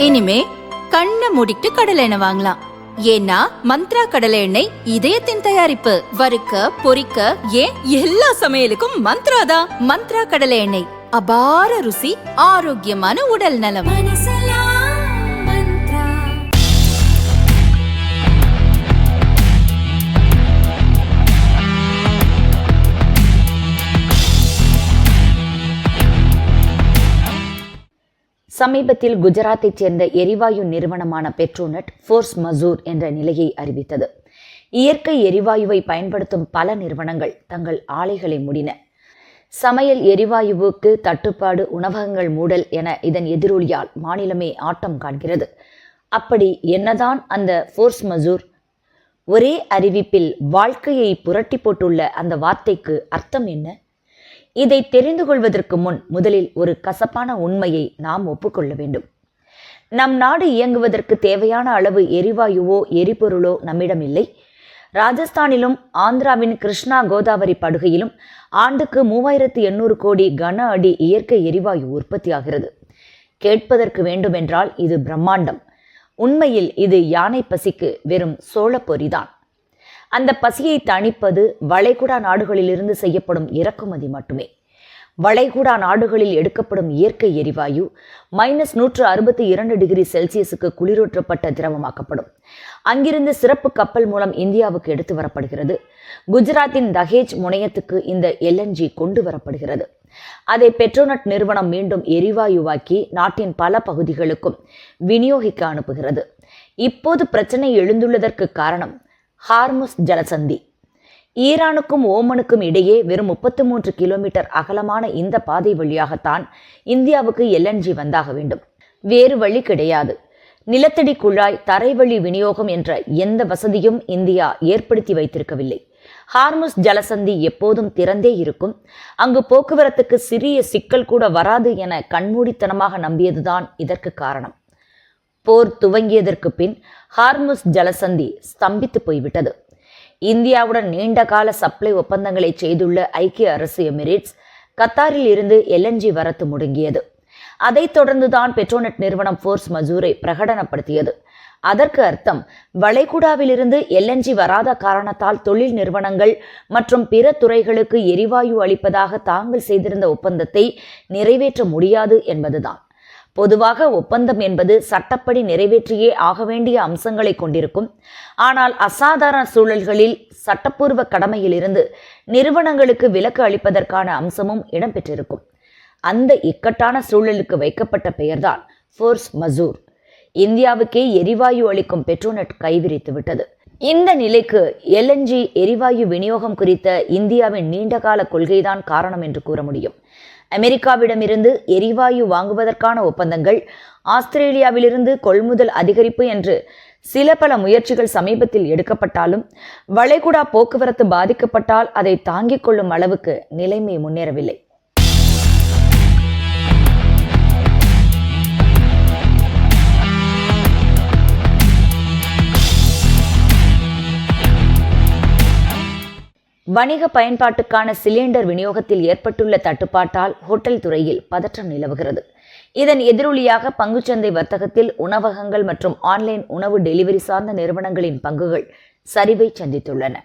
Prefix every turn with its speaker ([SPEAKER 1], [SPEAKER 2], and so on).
[SPEAKER 1] இனிமே கண்ணை மூடிட்டு கடலை எண்ணெய் வாங்கலாம். ஏன்னா மந்த்ரா கடலை எண்ணெய் இதயத்தின் தயாரிப்பு. வறுக்க பொரிக்க ஏன் எல்லா சமையலுக்கும் மந்த்ரா தான். மந்த்ரா கடலை எண்ணெய் அபார ருசி, ஆரோக்கியமான உடல் நலம்.
[SPEAKER 2] சமீபத்தில் குஜராத்தைச் சேர்ந்த எரிவாயு நிறுவனமான பெட்ரோநெட் ஃபோர்ஸ் மஜூர் என்ற நிலையை அறிவித்தது. இயற்கை எரிவாயுவை பயன்படுத்தும் பல நிறுவனங்கள் தங்கள் ஆலைகளை மூடின. சமையல் எரிவாயுவுக்கு தட்டுப்பாடு, உணவகங்கள் மூடல் என இதன் எதிரொலியால் மாநிலமே ஆட்டம் காண்கிறது. அப்படி என்னதான் அந்த ஃபோர்ஸ் மஜூர்? ஒரே அறிவிப்பில் வாழ்க்கையை புரட்டி போட்டுள்ள அந்த வார்த்தைக்கு அர்த்தம் என்ன? இதை தெரிந்து கொள்வதற்கு முன் முதலில் ஒரு கசப்பான உண்மையை நாம் ஒப்புக்கொள்ள வேண்டும். நம் நாடு இயங்குவதற்கு தேவையான அளவு எரிவாயுவோ எரிபொருளோ நம்மிடம் இல்லை. ராஜஸ்தானிலும் ஆந்திராவின் கிருஷ்ணா கோதாவரி படுகையிலும் ஆண்டுக்கு 3800 கோடி கன அடி இயற்கை எரிவாயு உற்பத்தியாகிறது. கேட்பதற்கு வேண்டுமென்றால் இது பிரம்மாண்டம். உண்மையில் இது யானை பசிக்கு வெறும் சோளப்பொரிதான். அந்த பசியை தணிப்பது வளைகுடா நாடுகளிலிருந்து செய்யப்படும் இறக்குமதி மட்டுமே. வளைகுடா நாடுகளில் எடுக்கப்படும் இயற்கை எரிவாயு -162 டிகிரி செல்சியஸுக்கு குளிரூற்றப்பட்ட திரவமாக்கப்படும். அங்கிருந்து சிறப்பு கப்பல் மூலம் இந்தியாவுக்கு எடுத்து வரப்படுகிறது. குஜராத்தின் தஹேஜ் முனையத்துக்கு இந்த LNG கொண்டு வரப்படுகிறது. அதை பெட்ரோநெட் நிறுவனம் மீண்டும் எரிவாயுவாக்கி நாட்டின் பல பகுதிகளுக்கும் விநியோகிக்க அனுப்புகிறது. இப்போது பிரச்சனை எழுந்துள்ளதற்கு காரணம் ஹார்முஸ் ஜலசந்தி. ஈரானுக்கும் ஓமனுக்கும் இடையே வெறும் 33 கிலோமீட்டர் அகலமான இந்த பாதை வழியாகத்தான் இந்தியாவுக்கு LNG வந்தாக வேண்டும். வேறு வழி கிடையாது. நிலத்தடி குழாய், தரைவழி விநியோகம் என்ற எந்த வசதியும் இந்தியா ஏற்படுத்தி வைத்திருக்கவில்லை. ஹார்முஸ் ஜலசந்தி எப்போதும் திறந்தே இருக்கும். அங்கு போக்குவரத்துக்கு சிறிய சிக்கல் கூட வராது என கண்மூடித்தனமாக நம்பியதுதான் இதற்கு காரணம். போர் துவங்கியதற்கு பின் ஹார்முஸ் ஜலசந்தி ஸ்தம்பித்து போய்விட்டது. இந்தியாவுடன் நீண்டகால சப்ளை ஒப்பந்தங்களை செய்துள்ள ஐக்கிய அரசு எமிரேட்ஸ், கத்தாரில் இருந்து LNG வரத்து முடங்கியது. அதைத் தொடர்ந்துதான் பெட்ரோநெட் நிறுவனம் ஃபோர்ஸ் மஜூரை பிரகடனப்படுத்தியது. அதற்கு அர்த்தம், வளைகுடாவிலிருந்து LNG வராத காரணத்தால் தொழில் நிறுவனங்கள் மற்றும் பிற துறைகளுக்கு எரிவாயு அளிப்பதாக தாங்கள் செய்திருந்த ஒப்பந்தத்தை நிறைவேற்ற முடியாது என்பதுதான். பொதுவாக ஒப்பந்தம் என்பது சட்டப்படி நிறைவேற்றியே ஆக வேண்டிய அம்சங்களை கொண்டிருக்கும். ஆனால் அசாதாரண சூழல்களில் சட்டப்பூர்வ கடமையிலிருந்து நிறுவனங்களுக்கு விலக்கு அளிப்பதற்கான அம்சமும் இடம்பெற்றிருக்கும். அந்த இக்கட்டான சூழலுக்கு வைக்கப்பட்ட பெயர்தான் ஃபோர்ஸ் மஜூர். இந்தியாவுக்கே எரிவாயு அளிக்கும் பெட்ரோநெட் கைவிரித்து விட்டது. இந்த நிலைக்கு LNG எரிவாயு விநியோகம் குறித்த இந்தியாவின் நீண்டகால கொள்கைதான் காரணம் என்று கூற முடியும். அமெரிக்காவிடமிருந்து எரிவாயு வாங்குவதற்கான ஒப்பந்தங்கள், ஆஸ்திரேலியாவிலிருந்து கொள்முதல் அதிகரிப்பு என்று சில பல முயற்சிகள் சமீபத்தில் எடுக்கப்பட்டாலும் வளைகுடா போக்குவரத்து பாதிக்கப்பட்டால் அதை தாங்கிக் கொள்ளும் அளவுக்கு நிலைமை முன்னேறவில்லை. வணிக பயன்பாட்டுக்கான சிலிண்டர் விநியோகத்தில் ஏற்பட்டுள்ள தட்டுப்பாட்டால் ஹோட்டல் துறையில் பதற்றம் நிலவுகிறது. இதன் எதிரொலியாக பங்குச்சந்தை வர்த்தகத்தில் உணவகங்கள் மற்றும் ஆன்லைன் உணவு டெலிவரி சார்ந்த நிறுவனங்களின் பங்குகள் சரிவை சந்தித்துள்ளன.